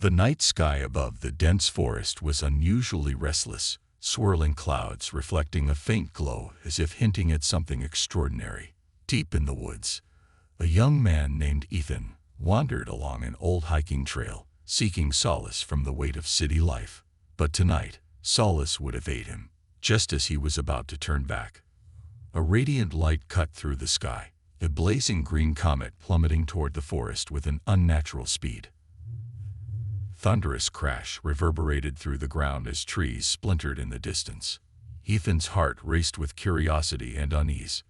The night sky above the dense forest was unusually restless, swirling clouds reflecting a faint glow as if hinting at something extraordinary. Deep in the woods, a young man named Ethan wandered along an old hiking trail, seeking solace from the weight of city life. But tonight, solace would evade him. Just as he was about to turn back, a radiant light cut through the sky, a blazing green comet plummeting toward the forest with an unnatural speed. Thunderous crash reverberated through the ground as trees splintered in the distance. Ethan's heart raced with curiosity and unease.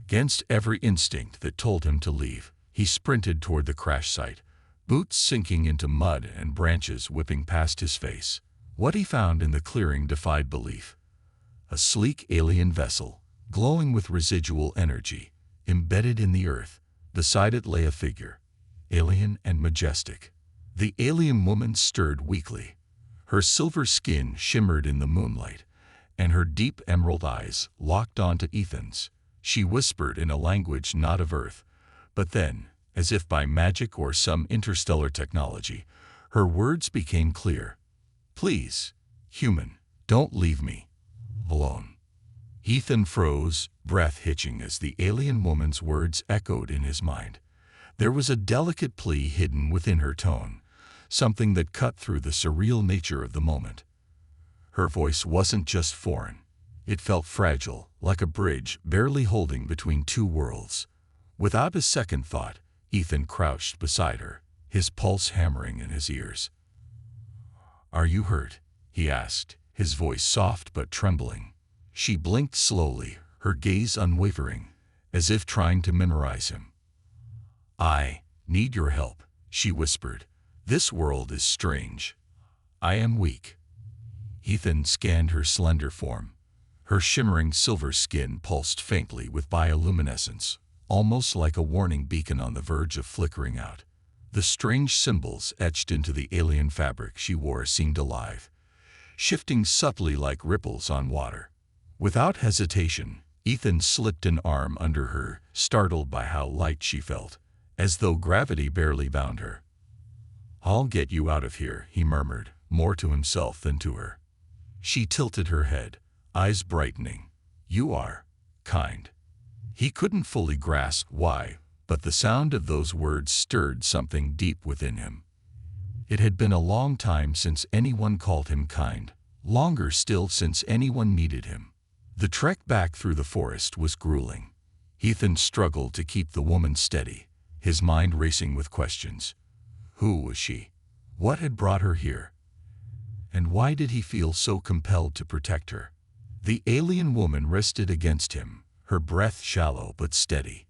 Against every instinct that told him to leave, he sprinted toward the crash site, boots sinking into mud and branches whipping past his face. What he found in the clearing defied belief. A sleek alien vessel, glowing with residual energy, embedded in the earth. Beside it lay a figure, alien and majestic. The alien woman stirred weakly. Her silver skin shimmered in the moonlight, and her deep emerald eyes locked onto Ethan's. She whispered in a language not of Earth, but then, as if by magic or some interstellar technology, her words became clear. "Please, human, don't leave me alone." Ethan froze, breath hitching as the alien woman's words echoed in his mind. There was a delicate plea hidden within her tone, something that cut through the surreal nature of the moment. Her voice wasn't just foreign. It felt fragile, like a bridge barely holding between two worlds. Without a second thought, Ethan crouched beside her, his pulse hammering in his ears. "Are you hurt?" he asked, his voice soft but trembling. She blinked slowly, her gaze unwavering, as if trying to memorize him. "I need your help," she whispered. "This world is strange. I am weak." Ethan scanned her slender form. Her shimmering silver skin pulsed faintly with bioluminescence, almost like a warning beacon on the verge of flickering out. The strange symbols etched into the alien fabric she wore seemed alive, shifting subtly like ripples on water. Without hesitation, Ethan slipped an arm under her, startled by how light she felt, as though gravity barely bound her. "I'll get you out of here," he murmured, more to himself than to her. She tilted her head, eyes brightening. "You are kind." He couldn't fully grasp why, but the sound of those words stirred something deep within him. It had been a long time since anyone called him kind, longer still since anyone needed him. The trek back through the forest was grueling. Ethan struggled to keep the woman steady, his mind racing with questions. Who was she? What had brought her here? And why did he feel so compelled to protect her? The alien woman rested against him, her breath shallow but steady.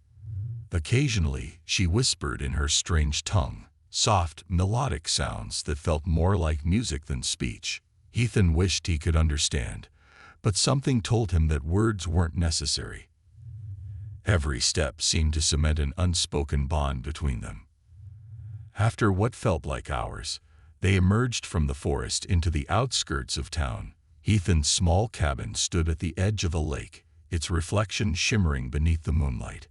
Occasionally, she whispered in her strange tongue, soft, melodic sounds that felt more like music than speech. Ethan wished he could understand, but something told him that words weren't necessary. Every step seemed to cement an unspoken bond between them. After what felt like hours, they emerged from the forest into the outskirts of town. Ethan's small cabin stood at the edge of a lake, its reflection shimmering beneath the moonlight.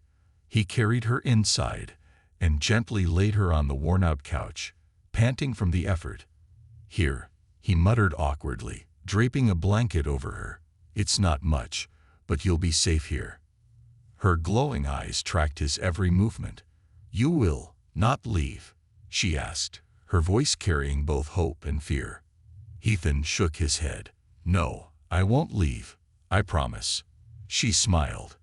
He carried her inside and gently laid her on the worn-out couch, panting from the effort. "Here," he muttered awkwardly, draping a blanket over her. "It's not much, but you'll be safe here." Her glowing eyes tracked his every movement. "You will not leave?" she asked, her voice carrying both hope and fear. Ethan shook his head. "No, I won't leave, I promise." She smiled.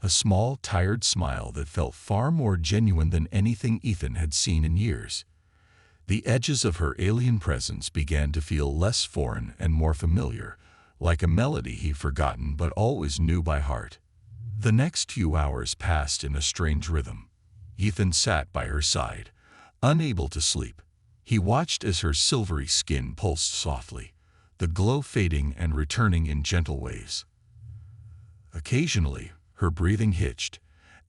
A small, tired smile that felt far more genuine than anything Ethan had seen in years. The edges of her alien presence began to feel less foreign and more familiar, like a melody he'd forgotten but always knew by heart. The next few hours passed in a strange rhythm. Ethan sat by her side, unable to sleep. He watched as her silvery skin pulsed softly, the glow fading and returning in gentle waves. Occasionally, her breathing hitched,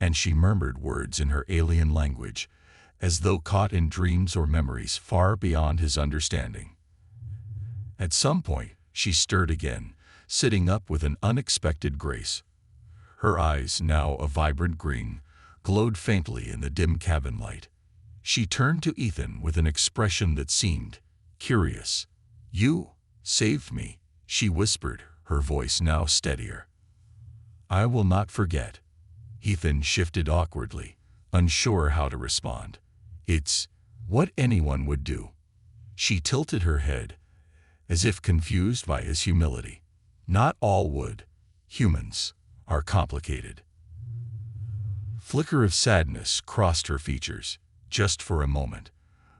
and she murmured words in her alien language, as though caught in dreams or memories far beyond his understanding. At some point, she stirred again, sitting up with an unexpected grace. Her eyes, now a vibrant green, glowed faintly in the dim cabin light. She turned to Ethan with an expression that seemed curious. "You saved me," she whispered, her voice now steadier. "I will not forget." Ethan shifted awkwardly, unsure how to respond. "It's what anyone would do." She tilted her head, as if confused by his humility. "Not all would. Humans are complicated." Flicker of sadness crossed her features, just for a moment,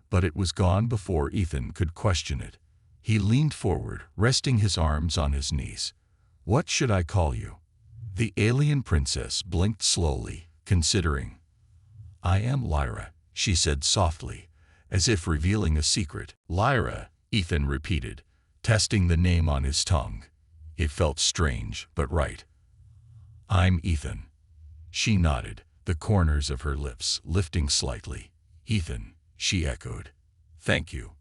but it was gone before Ethan could question it. He leaned forward, resting his arms on his knees. "What should I call you?" The alien princess blinked slowly, considering. "I am Lyra," she said softly, as if revealing a secret. "Lyra," Ethan repeated, testing the name on his tongue. It felt strange, but right. "I'm Ethan." She nodded, the corners of her lips lifting slightly. "Ethan," she echoed. "Thank you."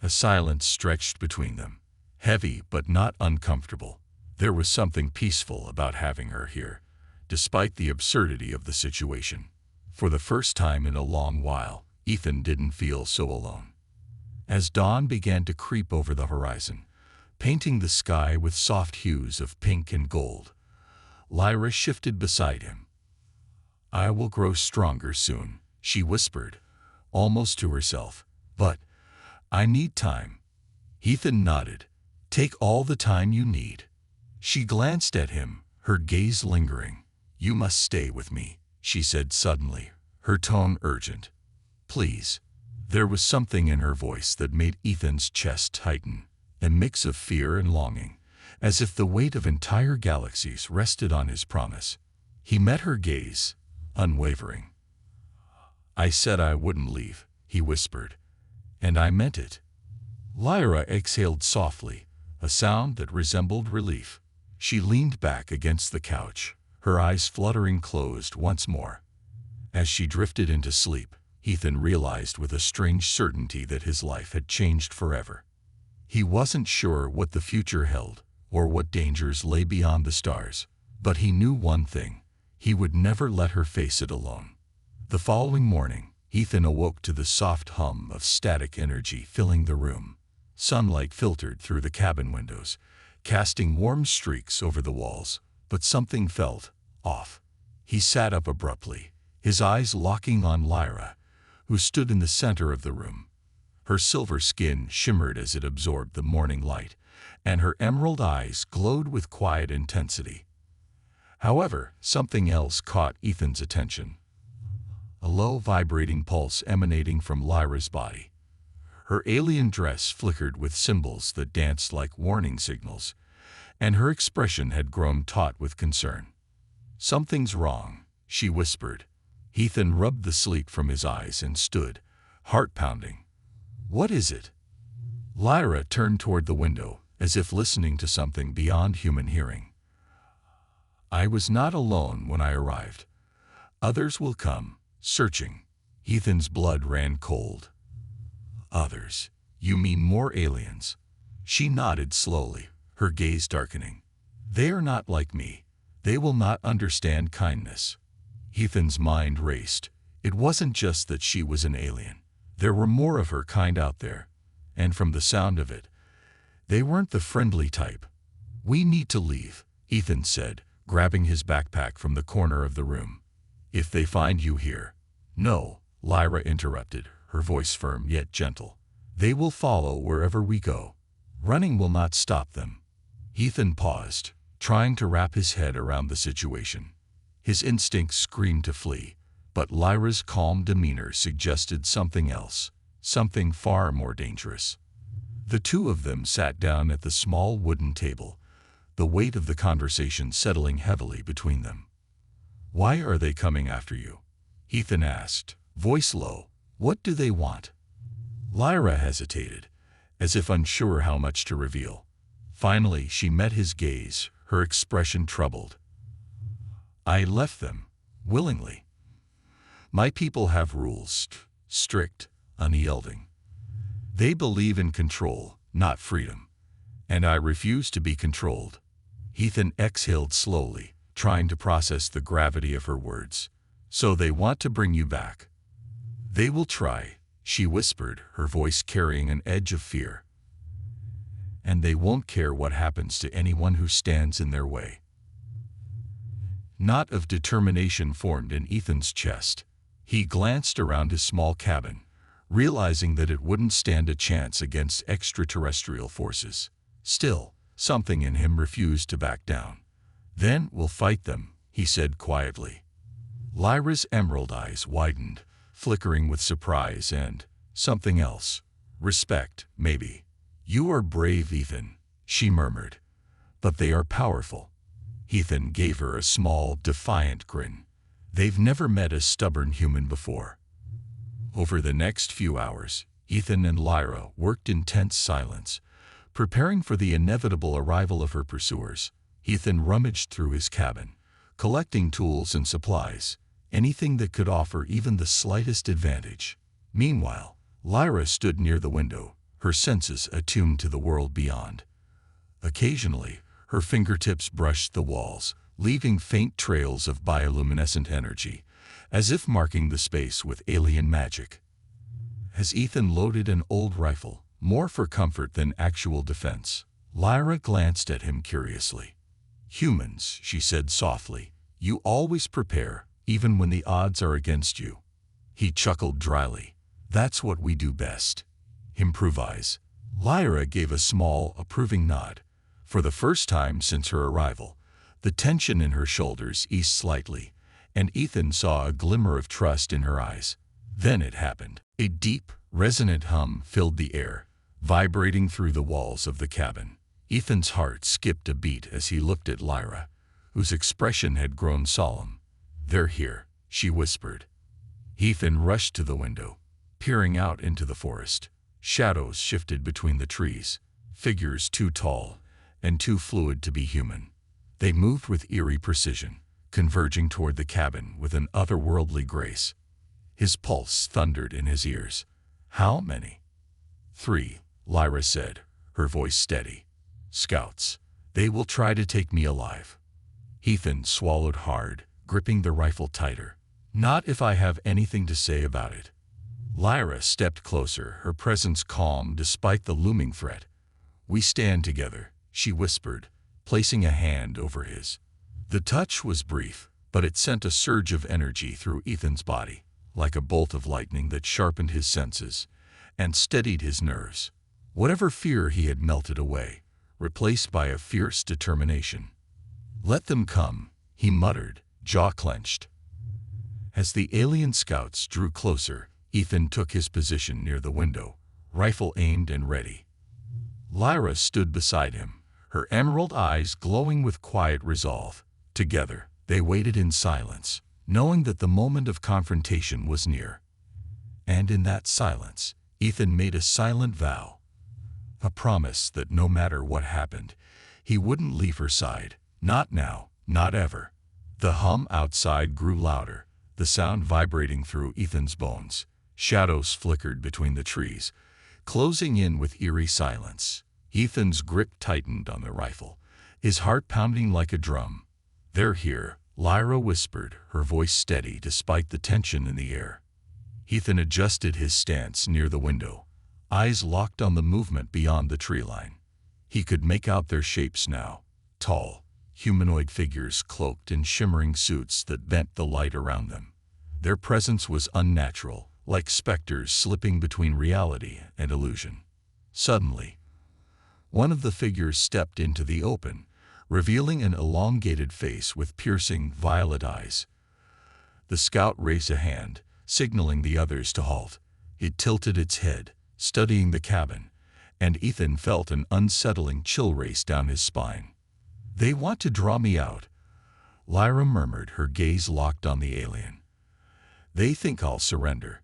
A silence stretched between them, heavy but not uncomfortable. There was something peaceful about having her here, despite the absurdity of the situation. For the first time in a long while, Ethan didn't feel so alone. As dawn began to creep over the horizon, painting the sky with soft hues of pink and gold, Lyra shifted beside him. "I will grow stronger soon," she whispered, almost to herself. "But I need time." Ethan nodded. "Take all the time you need." She glanced at him, her gaze lingering. "You must stay with me," she said suddenly, her tone urgent. "Please." There was something in her voice that made Ethan's chest tighten, a mix of fear and longing, as if the weight of entire galaxies rested on his promise. He met her gaze, unwavering. "I said I wouldn't leave," he whispered, "and I meant it." Lyra exhaled softly, a sound that resembled relief. She leaned back against the couch, her eyes fluttering closed once more. As she drifted into sleep, Ethan realized with a strange certainty that his life had changed forever. He wasn't sure what the future held, or what dangers lay beyond the stars, but he knew one thing: he would never let her face it alone. The following morning, Ethan awoke to the soft hum of static energy filling the room. Sunlight filtered through the cabin windows, casting warm streaks over the walls, but something felt off. He sat up abruptly, his eyes locking on Lyra, who stood in the center of the room. Her silver skin shimmered as it absorbed the morning light, and her emerald eyes glowed with quiet intensity. However, something else caught Ethan's attention. A low vibrating pulse emanating from Lyra's body. Her alien dress flickered with symbols that danced like warning signals, and her expression had grown taut with concern. "Something's wrong," she whispered. Ethan rubbed the sleep from his eyes and stood, heart pounding. "What is it?" Lyra turned toward the window, as if listening to something beyond human hearing. "I was not alone when I arrived. Others will come, searching." Ethan's blood ran cold. "Others? You mean more aliens?" She nodded slowly, her gaze darkening. "They are not like me. They will not understand kindness." Ethan's mind raced. It wasn't just that she was an alien. There were more of her kind out there, and from the sound of it, they weren't the friendly type. "We need to leave," Ethan said, grabbing his backpack from the corner of the room. "If they find you here." "No," Lyra interrupted, her voice firm yet gentle. "They will follow wherever we go. Running will not stop them." Ethan paused, trying to wrap his head around the situation. His instincts screamed to flee, but Lyra's calm demeanor suggested something else, something far more dangerous. The two of them sat down at the small wooden table, the weight of the conversation settling heavily between them. "Why are they coming after you?" Ethan asked, voice low. "What do they want?" Lyra hesitated, as if unsure how much to reveal. Finally, she met his gaze, her expression troubled. "I left them, willingly. My people have rules, strict, unyielding. They believe in control, not freedom. And I refuse to be controlled." Ethan exhaled slowly, trying to process the gravity of her words. "So they want to bring you back." They will try, she whispered, her voice carrying an edge of fear. And they won't care what happens to anyone who stands in their way. Knot of determination formed in Ethan's chest. He glanced around his small cabin, realizing that it wouldn't stand a chance against extraterrestrial forces. Still, something in him refused to back down. Then we'll fight them, he said quietly. Lyra's emerald eyes widened, flickering with surprise and something else. Respect, maybe. You are brave, Ethan, she murmured. But they are powerful. Ethan gave her a small, defiant grin. They've never met a stubborn human before. Over the next few hours, Ethan and Lyra worked in tense silence, preparing for the inevitable arrival of her pursuers. Ethan rummaged through his cabin, collecting tools and supplies, anything that could offer even the slightest advantage. Meanwhile, Lyra stood near the window, her senses attuned to the world beyond. Occasionally, her fingertips brushed the walls, leaving faint trails of bioluminescent energy, as if marking the space with alien magic. As Ethan loaded an old rifle, more for comfort than actual defense, Lyra glanced at him curiously. Humans, she said softly, you always prepare, even when the odds are against you. He chuckled dryly. That's what we do best. Improvise. Lyra gave a small, approving nod. For the first time since her arrival, the tension in her shoulders eased slightly, and Ethan saw a glimmer of trust in her eyes. Then it happened. A deep, resonant hum filled the air, vibrating through the walls of the cabin. Ethan's heart skipped a beat as he looked at Lyra, whose expression had grown solemn. They're here, she whispered. Ethan rushed to the window, peering out into the forest. Shadows shifted between the trees, figures too tall and too fluid to be human. They moved with eerie precision, converging toward the cabin with an otherworldly grace. His pulse thundered in his ears. How many? 3, Lyra said, her voice steady. Scouts. They will try to take me alive. Ethan swallowed hard, gripping the rifle tighter. Not if I have anything to say about it. Lyra stepped closer, her presence calm despite the looming threat. We stand together, she whispered, placing a hand over his. The touch was brief, but it sent a surge of energy through Ethan's body, like a bolt of lightning that sharpened his senses and steadied his nerves. Whatever fear he had melted away, replaced by a fierce determination. Let them come, he muttered, jaw clenched. As the alien scouts drew closer, Ethan took his position near the window, rifle aimed and ready. Lyra stood beside him, her emerald eyes glowing with quiet resolve. Together, they waited in silence, knowing that the moment of confrontation was near. And in that silence, Ethan made a silent vow. A promise that no matter what happened, he wouldn't leave her side. Not now, not ever. The hum outside grew louder, the sound vibrating through Ethan's bones. Shadows flickered between the trees, closing in with eerie silence. Ethan's grip tightened on the rifle, his heart pounding like a drum. They're here, Lyra whispered, her voice steady despite the tension in the air. Ethan adjusted his stance near the window, eyes locked on the movement beyond the tree line. He could make out their shapes now, tall, humanoid figures cloaked in shimmering suits that bent the light around them. Their presence was unnatural, like specters slipping between reality and illusion. Suddenly, one of the figures stepped into the open, revealing an elongated face with piercing, violet eyes. The scout raised a hand, signaling the others to halt. It tilted its head, studying the cabin, and Ethan felt an unsettling chill race down his spine. They want to draw me out, Lyra murmured, her gaze locked on the alien. They think I'll surrender.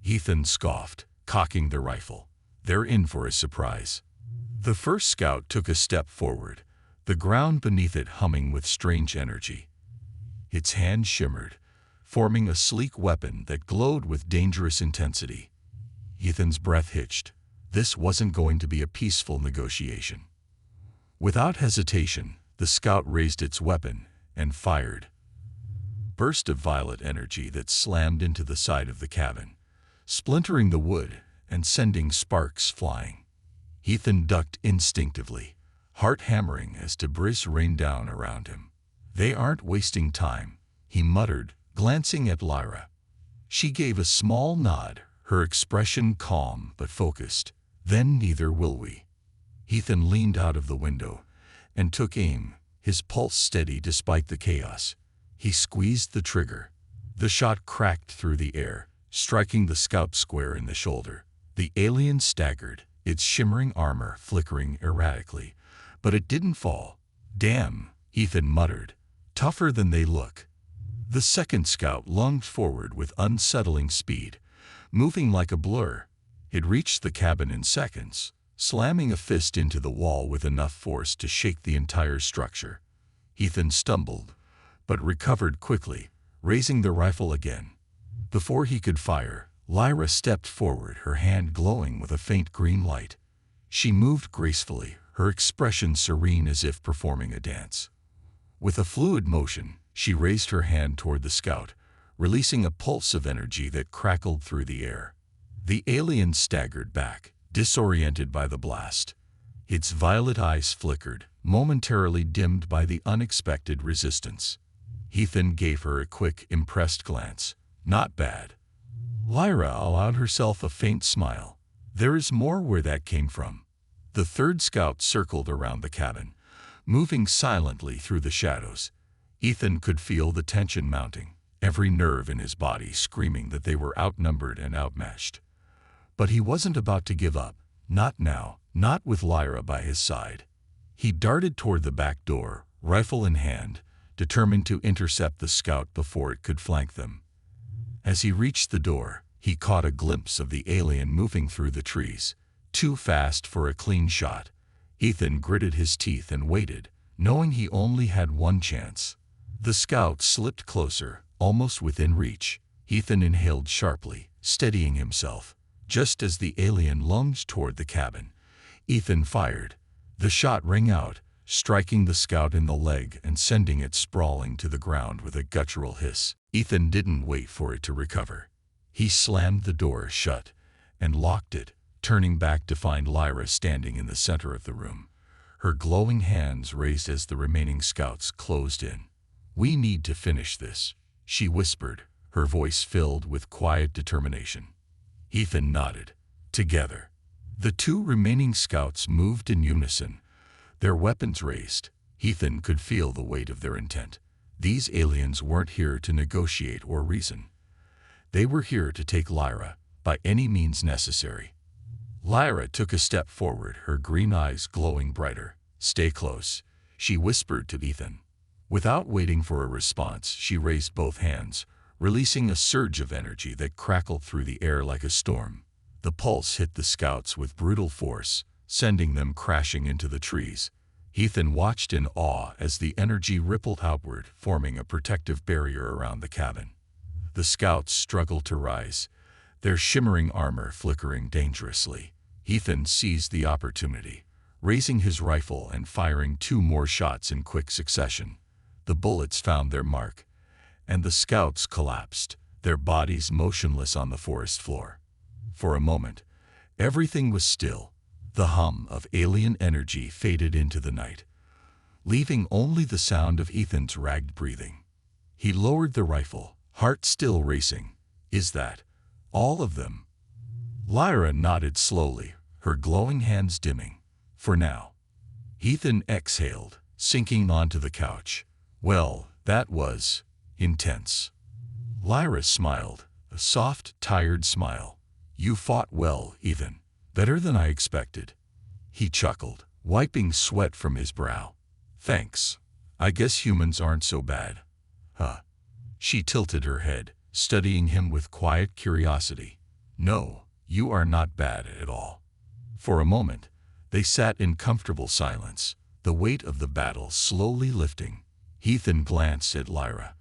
Ethan scoffed, cocking the rifle. They're in for a surprise. The first scout took a step forward, the ground beneath it humming with strange energy. Its hand shimmered, forming a sleek weapon that glowed with dangerous intensity. Ethan's breath hitched. This wasn't going to be a peaceful negotiation. Without hesitation, the scout raised its weapon and fired. Burst of violet energy that slammed into the side of the cabin, splintering the wood and sending sparks flying. Ethan ducked instinctively, heart hammering as debris rained down around him. "They aren't wasting time," he muttered, glancing at Lyra. She gave a small nod, her expression calm but focused. "Then neither will we." Ethan leaned out of the window and took aim, his pulse steady despite the chaos. He squeezed the trigger. The shot cracked through the air, striking the scout square in the shoulder. The alien staggered, its shimmering armor flickering erratically, but it didn't fall. "Damn," Ethan muttered. "Tougher than they look." The second scout lunged forward with unsettling speed, moving like a blur. It reached the cabin in seconds, slamming a fist into the wall with enough force to shake the entire structure. Ethan stumbled, but recovered quickly, raising the rifle again. Before he could fire, Lyra stepped forward, her hand glowing with a faint green light. She moved gracefully, her expression serene as if performing a dance. With a fluid motion, she raised her hand toward the scout, releasing a pulse of energy that crackled through the air. The alien staggered back, disoriented by the blast. Its violet eyes flickered, momentarily dimmed by the unexpected resistance. Ethan gave her a quick, impressed glance. "Not bad." Lyra allowed herself a faint smile. "There is more where that came from." The third scout circled around the cabin, moving silently through the shadows. Ethan could feel the tension mounting, every nerve in his body screaming that they were outnumbered and outmatched. But he wasn't about to give up. Not now, not with Lyra by his side. He darted toward the back door, rifle in hand, determined to intercept the scout before it could flank them. As he reached the door, he caught a glimpse of the alien moving through the trees, too fast for a clean shot. Ethan gritted his teeth and waited, knowing he only had one chance. The scout slipped closer, almost within reach. Ethan inhaled sharply, steadying himself. Just as the alien lunged toward the cabin, Ethan fired. The shot rang out, striking the scout in the leg and sending it sprawling to the ground with a guttural hiss. Ethan didn't wait for it to recover. He slammed the door shut and locked it, turning back to find Lyra standing in the center of the room, her glowing hands raised as the remaining scouts closed in. "We need to finish this," she whispered, her voice filled with quiet determination. Ethan nodded. Together, the two remaining scouts moved in unison, their weapons raised. Ethan could feel the weight of their intent. These aliens weren't here to negotiate or reason. They were here to take Lyra, by any means necessary. Lyra took a step forward, her green eyes glowing brighter. "Stay close," she whispered to Ethan. Without waiting for a response, she raised both hands, releasing a surge of energy that crackled through the air like a storm. The pulse hit the scouts with brutal force, sending them crashing into the trees. Ethan watched in awe as the energy rippled outward, forming a protective barrier around the cabin. The scouts struggled to rise, their shimmering armor flickering dangerously. Ethan seized the opportunity, raising his rifle and firing 2 more shots in quick succession. The bullets found their mark, and the scouts collapsed, their bodies motionless on the forest floor. For a moment, everything was still. The hum of alien energy faded into the night, leaving only the sound of Ethan's ragged breathing. He lowered the rifle, heart still racing. "Is that all of them?" Lyra nodded slowly, her glowing hands dimming. "For now." Ethan exhaled, sinking onto the couch. "Well, that was intense." Lyra smiled, a soft, tired smile. "You fought well, Ethan. Better than I expected." He chuckled, wiping sweat from his brow. "Thanks. I guess humans aren't so bad." "Huh?" She tilted her head, studying him with quiet curiosity. "No, you are not bad at all." For a moment, they sat in comfortable silence, the weight of the battle slowly lifting. Ethan glanced at Lyra,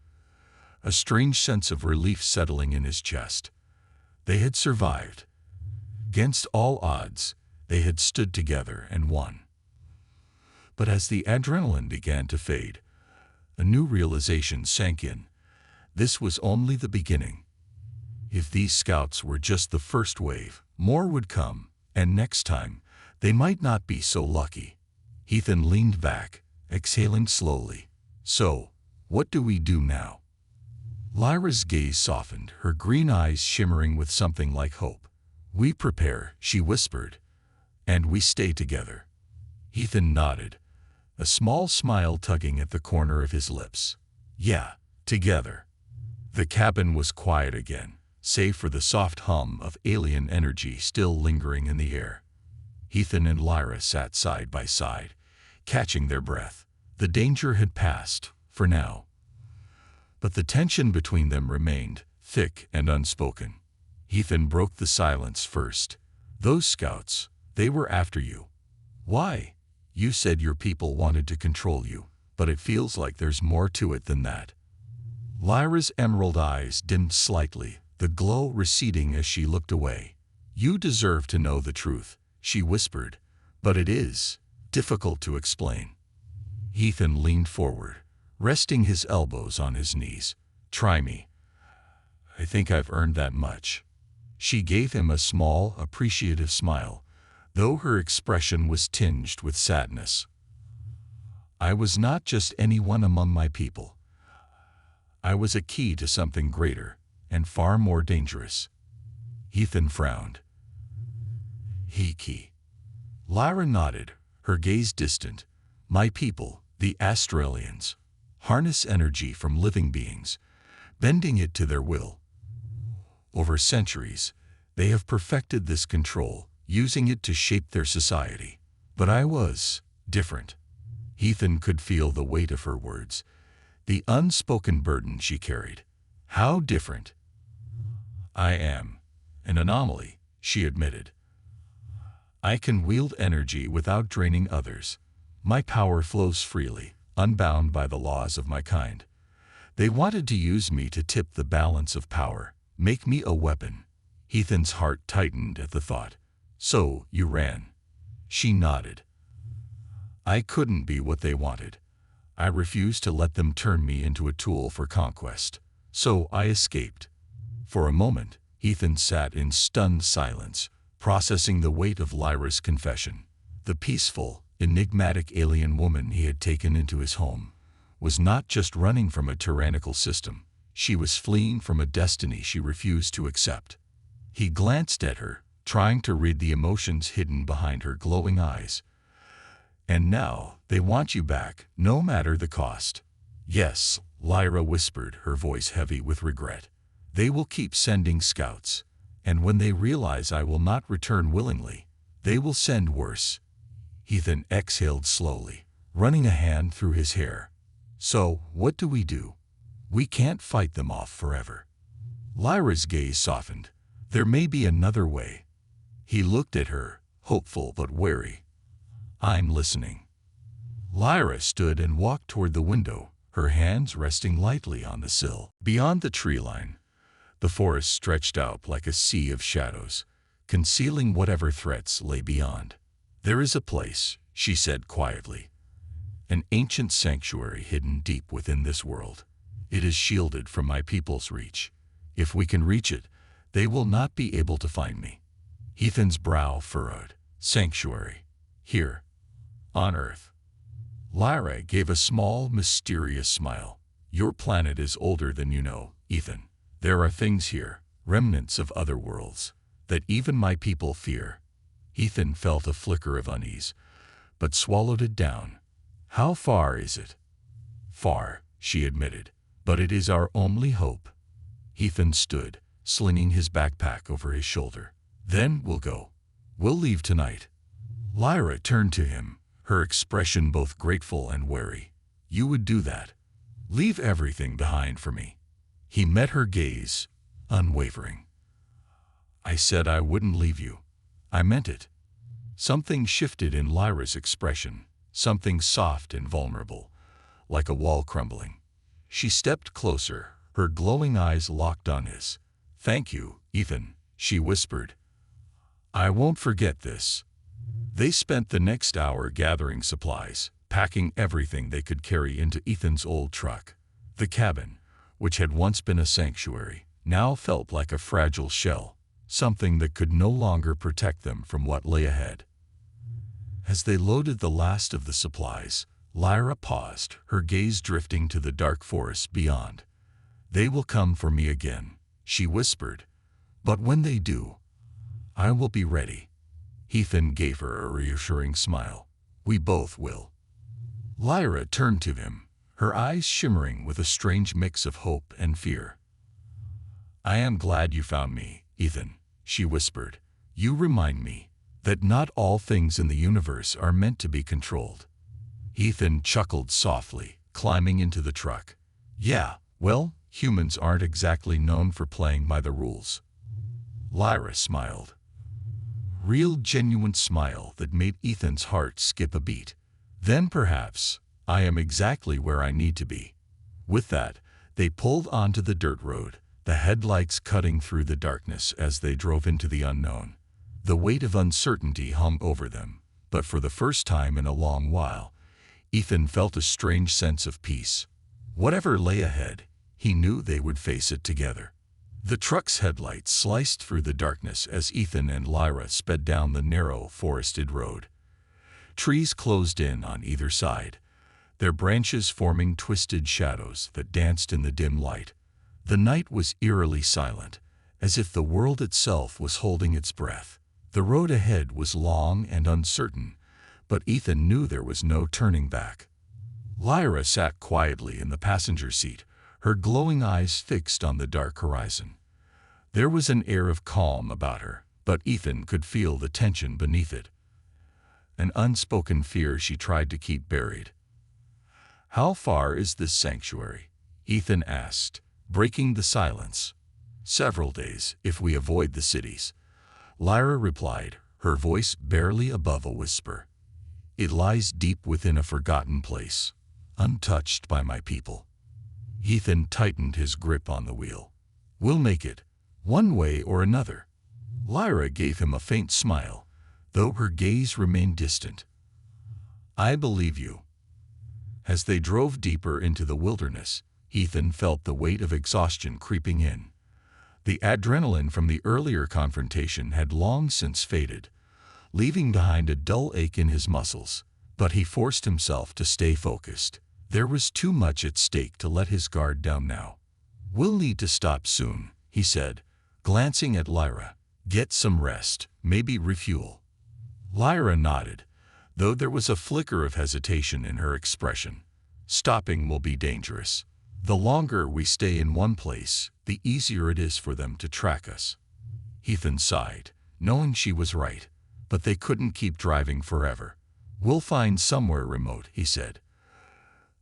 a strange sense of relief settling in his chest. They had survived. Against all odds, they had stood together and won. But as the adrenaline began to fade, a new realization sank in. This was only the beginning. If these scouts were just the first wave, more would come, and next time, they might not be so lucky. Ethan leaned back, exhaling slowly. So, what do we do now? Lyra's gaze softened, her green eyes shimmering with something like hope. We prepare, she whispered, and we stay together. Ethan nodded, a small smile tugging at the corner of his lips. Yeah, together. The cabin was quiet again, save for the soft hum of alien energy still lingering in the air. Ethan and Lyra sat side by side, catching their breath. The danger had passed, for now. But the tension between them remained, thick and unspoken. Ethan broke the silence first. Those scouts, they were after you. Why? You said your people wanted to control you, but it feels like there's more to it than that. Lyra's emerald eyes dimmed slightly, the glow receding as she looked away. You deserve to know the truth, she whispered, but it is difficult to explain. Ethan leaned forward, resting his elbows on his knees. Try me. I think I've earned that much. She gave him a small, appreciative smile, though her expression was tinged with sadness. I was not just anyone among my people. I was a key to something greater, and far more dangerous. Ethan frowned. Key. Lyra nodded, her gaze distant. My people, the Australians, harness energy from living beings, bending it to their will. Over centuries, they have perfected this control, using it to shape their society. But I was different. Ethan could feel the weight of her words, the unspoken burden she carried. How different? I am an anomaly, she admitted. I can wield energy without draining others. My power flows freely, unbound by the laws of my kind. They wanted to use me to tip the balance of power, make me a weapon. Ethan's heart tightened at the thought. So, you ran. She nodded. I couldn't be what they wanted. I refused to let them turn me into a tool for conquest. So I escaped. For a moment, Ethan sat in stunned silence, processing the weight of Lyra's confession. The peaceful, enigmatic alien woman he had taken into his home was not just running from a tyrannical system. She was fleeing from a destiny she refused to accept. He glanced at her, trying to read the emotions hidden behind her glowing eyes. And now, they want you back, no matter the cost. Yes, Lyra whispered, her voice heavy with regret. They will keep sending scouts, and when they realize I will not return willingly, they will send worse. Ethan exhaled slowly, running a hand through his hair. So, what do we do? We can't fight them off forever. Lyra's gaze softened. There may be another way. He looked at her, hopeful but wary. I'm listening. Lyra stood and walked toward the window, her hands resting lightly on the sill. Beyond the tree line, the forest stretched out like a sea of shadows, concealing whatever threats lay beyond. There is a place, she said quietly. An ancient sanctuary hidden deep within this world. It is shielded from my people's reach. If we can reach it, they will not be able to find me. Ethan's brow furrowed. Sanctuary. Here. On Earth. Lyra gave a small, mysterious smile. Your planet is older than you know, Ethan. There are things here, remnants of other worlds, that even my people fear. Ethan felt a flicker of unease, but swallowed it down. How far is it? Far, she admitted, but it is our only hope. Ethan stood, slinging his backpack over his shoulder. Then we'll go. We'll leave tonight. Lyra turned to him, her expression both grateful and wary. You would do that? Leave everything behind for me. He met her gaze, unwavering. I said I wouldn't leave you. I meant it. Something shifted in Lyra's expression, something soft and vulnerable, like a wall crumbling. She stepped closer, her glowing eyes locked on his. Thank you, Ethan, she whispered. I won't forget this. They spent the next hour gathering supplies, packing everything they could carry into Ethan's old truck. The cabin, which had once been a sanctuary, now felt like a fragile shell, something that could no longer protect them from what lay ahead. As they loaded the last of the supplies, Lyra paused, her gaze drifting to the dark forest beyond. "They will come for me again," she whispered. "But when they do, I will be ready." Ethan gave her a reassuring smile. "We both will." Lyra turned to him, her eyes shimmering with a strange mix of hope and fear. "I am glad you found me, Ethan," she whispered. "You remind me that not all things in the universe are meant to be controlled." Ethan chuckled softly, climbing into the truck. "Yeah, well, humans aren't exactly known for playing by the rules." Lyra smiled. Real genuine smile that made Ethan's heart skip a beat. "Then perhaps I am exactly where I need to be." With that, they pulled onto the dirt road, the headlights cutting through the darkness as they drove into the unknown. The weight of uncertainty hung over them, but for the first time in a long while, Ethan felt a strange sense of peace. Whatever lay ahead, he knew they would face it together. The truck's headlights sliced through the darkness as Ethan and Lyra sped down the narrow, forested road. Trees closed in on either side, their branches forming twisted shadows that danced in the dim light. The night was eerily silent, as if the world itself was holding its breath. The road ahead was long and uncertain, but Ethan knew there was no turning back. Lyra sat quietly in the passenger seat, her glowing eyes fixed on the dark horizon. There was an air of calm about her, but Ethan could feel the tension beneath it. An unspoken fear she tried to keep buried. "How far is this sanctuary?" Ethan asked, breaking the silence. "Several days, if we avoid the cities," Lyra replied, her voice barely above a whisper. "It lies deep within a forgotten place, untouched by my people." Ethan tightened his grip on the wheel. "We'll make it, one way or another." Lyra gave him a faint smile, though her gaze remained distant. "I believe you." As they drove deeper into the wilderness, Ethan felt the weight of exhaustion creeping in. The adrenaline from the earlier confrontation had long since faded, leaving behind a dull ache in his muscles, but he forced himself to stay focused. There was too much at stake to let his guard down now. "We'll need to stop soon," he said, glancing at Lyra. "Get some rest, maybe refuel." Lyra nodded, though there was a flicker of hesitation in her expression. "Stopping will be dangerous. The longer we stay in one place, the easier it is for them to track us." Ethan sighed, knowing she was right, but they couldn't keep driving forever. "We'll find somewhere remote," he said.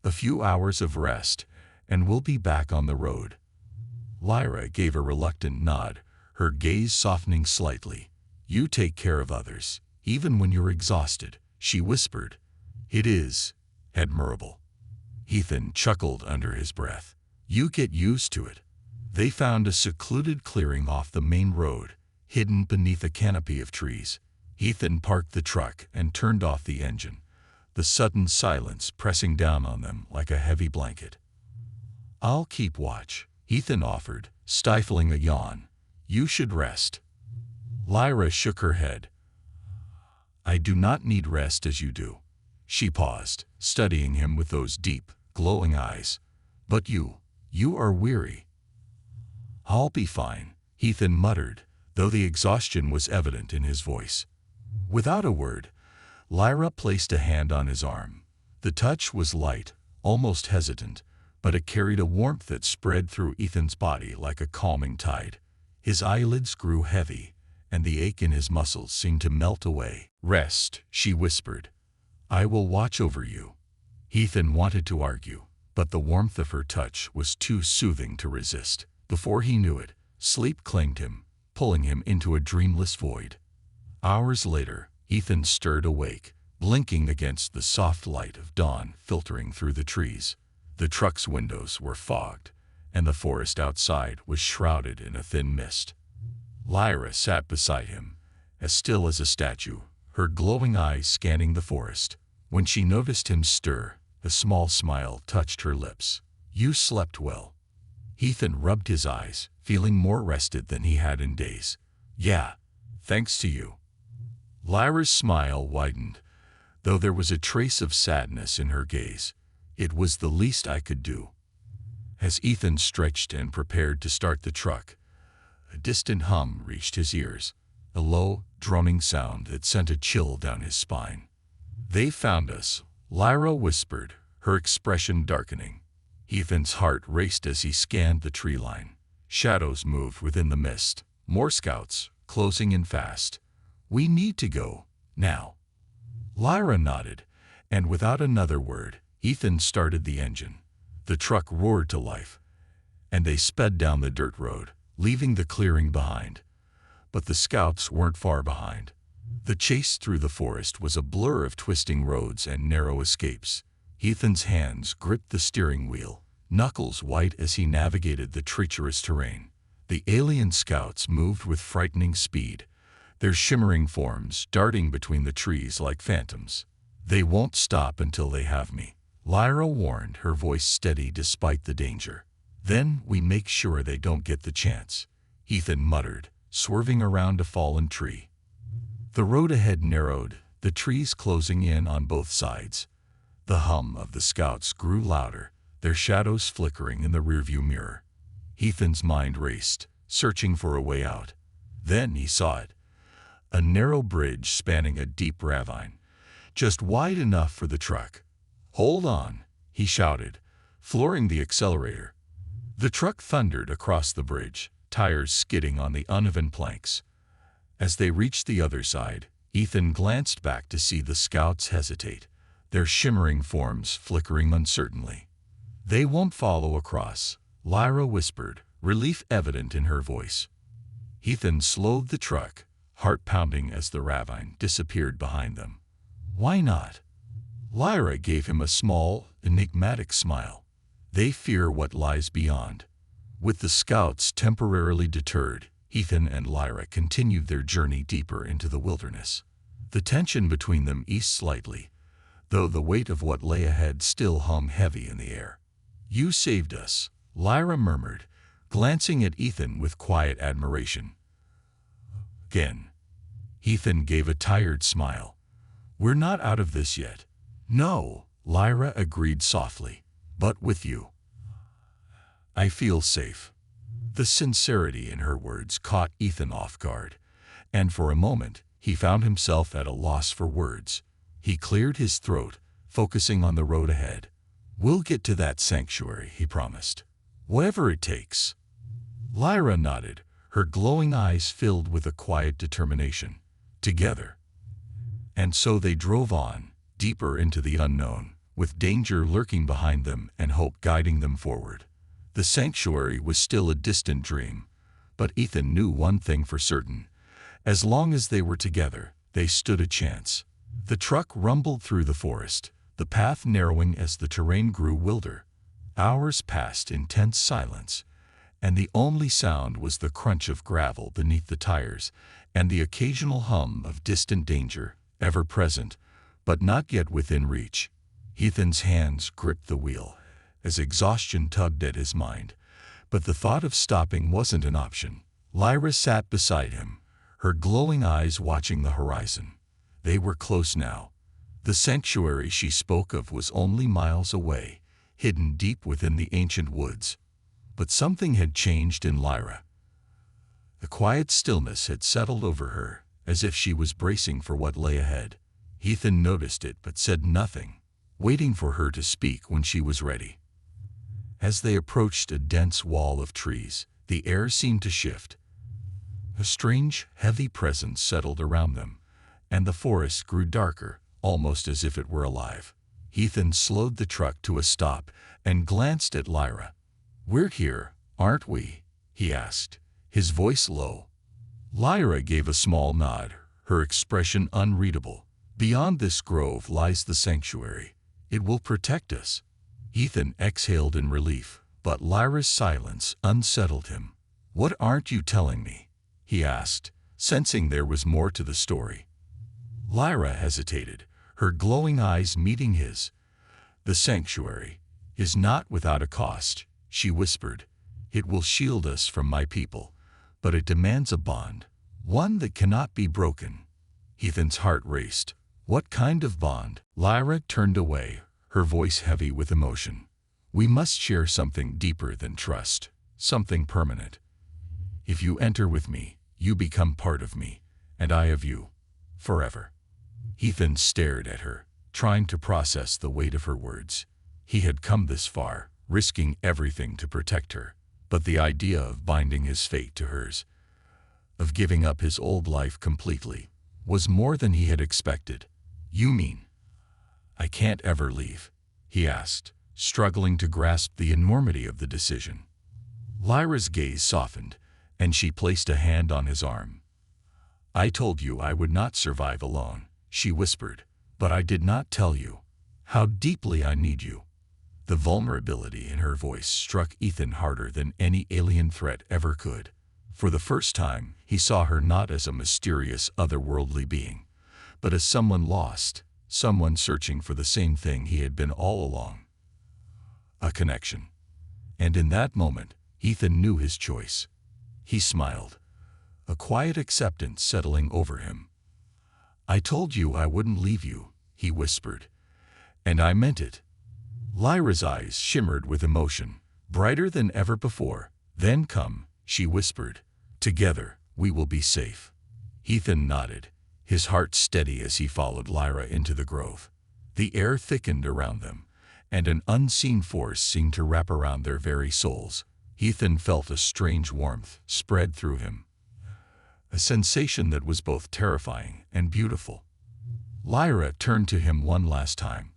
"A few hours of rest, and we'll be back on the road." Lyra gave a reluctant nod, her gaze softening slightly. "You take care of others, even when you're exhausted," she whispered. "It is admirable." Ethan chuckled under his breath. "You get used to it." They found a secluded clearing off the main road, hidden beneath a canopy of trees. Ethan parked the truck and turned off the engine, the sudden silence pressing down on them like a heavy blanket. "I'll keep watch," Ethan offered, stifling a yawn. "You should rest." Lyra shook her head. "I do not need rest as you do." She paused, studying him with those deep, glowing eyes. "But you are weary." "I'll be fine," Ethan muttered, though the exhaustion was evident in his voice. Without a word, Lyra placed a hand on his arm. The touch was light, almost hesitant, but it carried a warmth that spread through Ethan's body like a calming tide. His eyelids grew heavy, and the ache in his muscles seemed to melt away. "Rest," she whispered. "I will watch over you." Ethan wanted to argue, but the warmth of her touch was too soothing to resist. Before he knew it, sleep claimed him, pulling him into a dreamless void. Hours later, Ethan stirred awake, blinking against the soft light of dawn filtering through the trees. The truck's windows were fogged, and the forest outside was shrouded in a thin mist. Lyra sat beside him, as still as a statue, her glowing eyes scanning the forest. When she noticed him stir, a small smile touched her lips. "You slept well." Ethan rubbed his eyes, feeling more rested than he had in days. Yeah, thanks to you. Lyra's smile widened, though there was a trace of sadness in her gaze. It was the least I could do. As Ethan stretched and prepared to start the truck, a distant hum reached his ears, a low, droning sound that sent a chill down his spine. They found us, Lyra whispered, her expression darkening. Ethan's heart raced as he scanned the tree line. Shadows moved within the mist, more scouts, closing in fast. We need to go, now. Lyra nodded, and without another word, Ethan started the engine. The truck roared to life, and they sped down the dirt road, leaving the clearing behind. But the scouts weren't far behind. The chase through the forest was a blur of twisting roads and narrow escapes. Ethan's hands gripped the steering wheel, knuckles white as he navigated the treacherous terrain. The alien scouts moved with frightening speed, their shimmering forms darting between the trees like phantoms. They won't stop until they have me, Lyra warned, her voice steady despite the danger. Then we make sure they don't get the chance, Ethan muttered, swerving around a fallen tree. The road ahead narrowed, the trees closing in on both sides. The hum of the scouts grew louder, their shadows flickering in the rearview mirror. Ethan's mind raced, searching for a way out. Then he saw it. A narrow bridge spanning a deep ravine, just wide enough for the truck. Hold on, he shouted, flooring the accelerator. The truck thundered across the bridge, tires skidding on the uneven planks. As they reached the other side, Ethan glanced back to see the scouts hesitate, their shimmering forms flickering uncertainly. They won't follow across, Lyra whispered, relief evident in her voice. Ethan slowed the truck, heart pounding as the ravine disappeared behind them. Why not? Lyra gave him a small, enigmatic smile. They fear what lies beyond. With the scouts temporarily deterred, Ethan and Lyra continued their journey deeper into the wilderness. The tension between them eased slightly, though the weight of what lay ahead still hung heavy in the air. You saved us, Lyra murmured, glancing at Ethan with quiet admiration. Again. Ethan gave a tired smile. We're not out of this yet. No, Lyra agreed softly, but with you, I feel safe. The sincerity in her words caught Ethan off guard, and for a moment he found himself at a loss for words. He cleared his throat, focusing on the road ahead. We'll get to that sanctuary, he promised. Whatever it takes. Lyra nodded, her glowing eyes filled with a quiet determination. Together. And so they drove on, deeper into the unknown, with danger lurking behind them and hope guiding them forward. The sanctuary was still a distant dream, but Ethan knew one thing for certain. As long as they were together, they stood a chance. The truck rumbled through the forest, the path narrowing as the terrain grew wilder. Hours passed in tense silence, and the only sound was the crunch of gravel beneath the tires and the occasional hum of distant danger, ever present, but not yet within reach. Ethan's hands gripped the wheel, as exhaustion tugged at his mind, but the thought of stopping wasn't an option. Lyra sat beside him, her glowing eyes watching the horizon. They were close now. The sanctuary she spoke of was only miles away, hidden deep within the ancient woods. But something had changed in Lyra. A quiet stillness had settled over her, as if she was bracing for what lay ahead. Ethan noticed it but said nothing, waiting for her to speak when she was ready. As they approached a dense wall of trees, the air seemed to shift. A strange, heavy presence settled around them, and the forest grew darker, almost as if it were alive. Ethan slowed the truck to a stop and glanced at Lyra. We're here, aren't we? He asked, his voice low. Lyra gave a small nod, her expression unreadable. Beyond this grove lies the sanctuary. It will protect us. Ethan exhaled in relief, but Lyra's silence unsettled him. What aren't you telling me? He asked, sensing there was more to the story. Lyra hesitated, her glowing eyes meeting his. The sanctuary is not without a cost, she whispered. It will shield us from my people, but it demands a bond, one that cannot be broken. Ethan's heart raced. What kind of bond? Lyra turned away, her voice heavy with emotion. We must share something deeper than trust, something permanent. If you enter with me, you become part of me, and I of you, forever. Ethan stared at her, trying to process the weight of her words. He had come this far, risking everything to protect her, but the idea of binding his fate to hers, of giving up his old life completely, was more than he had expected. You mean I can't ever leave? He asked, struggling to grasp the enormity of the decision. Lyra's gaze softened, and she placed a hand on his arm. I told you I would not survive alone, she whispered, but I did not tell you how deeply I need you. The vulnerability in her voice struck Ethan harder than any alien threat ever could. For the first time, he saw her not as a mysterious, otherworldly being, but as someone lost, someone searching for the same thing he had been all along. A connection. And in that moment, Ethan knew his choice. He smiled, a quiet acceptance settling over him. I told you I wouldn't leave you, he whispered. And I meant it. Lyra's eyes shimmered with emotion, brighter than ever before. Then come, she whispered. Together, we will be safe. Ethan nodded, his heart steady as he followed Lyra into the grove. The air thickened around them, and an unseen force seemed to wrap around their very souls. Ethan felt a strange warmth spread through him, a sensation that was both terrifying and beautiful. Lyra turned to him one last time.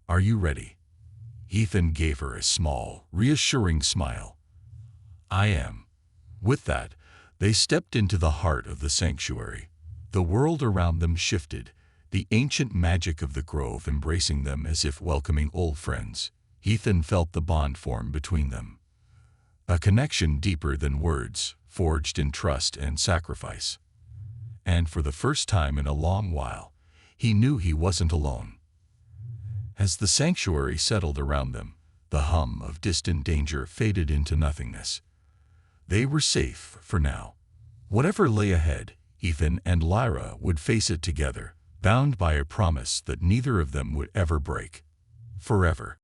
Are you ready? Ethan gave her a small, reassuring smile. I am. With that, they stepped into the heart of the sanctuary. The world around them shifted, the ancient magic of the grove embracing them as if welcoming old friends. Ethan felt the bond form between them, a connection deeper than words, forged in trust and sacrifice. And for the first time in a long while, he knew he wasn't alone. As the sanctuary settled around them, the hum of distant danger faded into nothingness. They were safe for now. Whatever lay ahead, Ethan and Lyra would face it together, bound by a promise that neither of them would ever break. Forever.